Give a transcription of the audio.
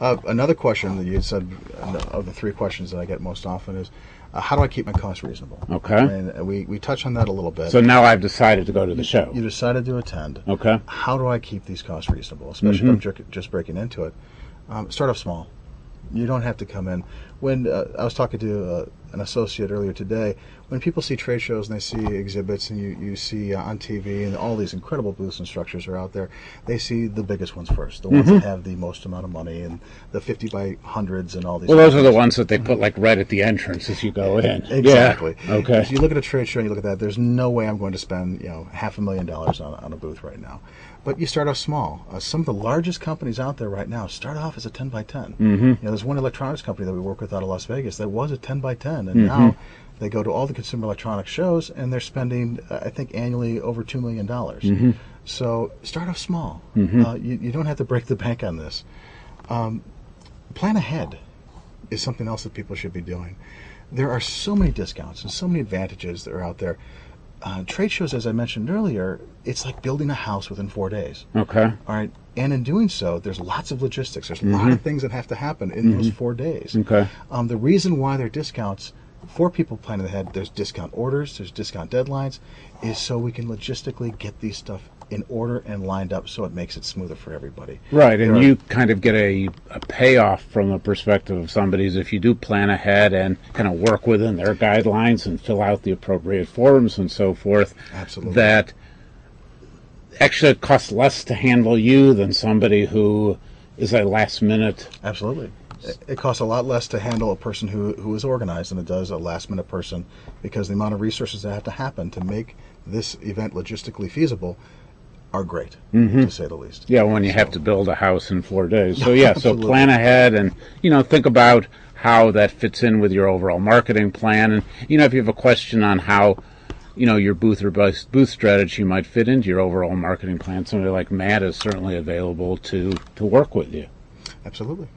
Another question that you said, of the three questions that I get most often is, how do I keep my costs reasonable? Okay. And we touched on that a little bit. So now I've decided to go to the show. You decided to attend. Okay. How do I keep these costs reasonable, especially if I'm just breaking into it? Start off small. You don't have to come in. When I was talking to an associate earlier today, when people see trade shows and they see exhibits and you see on TV and all these incredible booths and structures are out there, they see the biggest ones first, the ones that have the most amount of money and the 50 by hundreds and all these. Well, those are the ones that they put like right at the entrance as you go in. Exactly. Yeah. Okay. So you look at a trade show and you look at that. There's no way I'm going to spend $500,000 on a booth right now. But you start off small. Some of the largest companies out there right now start off as a 10 by 10. There's one electronics company that we work with out of Las Vegas that was a 10 by 10, and now they go to all the consumer electronics shows and they're spending, I think, annually over $2 million. So start off small. You don't have to break the bank on this. Plan ahead is something else that people should be doing. There are so many discounts and so many advantages that are out there. Trade shows, as I mentioned earlier, it's like building a house within 4 days. Okay. All right. And in doing so, there's lots of logistics. There's a lot of things that have to happen in those 4 days. Okay. The reason why there are discounts for people planning ahead, there's discount orders, there's discount deadlines, is so we can logistically get these stuff in order and lined up so it makes it smoother for everybody. Right, and you kind of get a payoff from the perspective of somebody's if you do plan ahead and kind of work within their guidelines and fill out the appropriate forms and so forth. Absolutely. That actually it costs less to handle you than somebody who is a last minute. Absolutely. It costs a lot less to handle a person who is organized than it does a last minute person, because the amount of resources that have to happen to make this event logistically feasible are great, to say the least. Yeah, when you have to build a house in 4 days. So yeah, so Absolutely. plan ahead and think about how that fits in with your overall marketing plan. And if you have a question on how your booth or booth strategy might fit into your overall marketing plan, somebody like Matt is certainly available to work with you. Absolutely.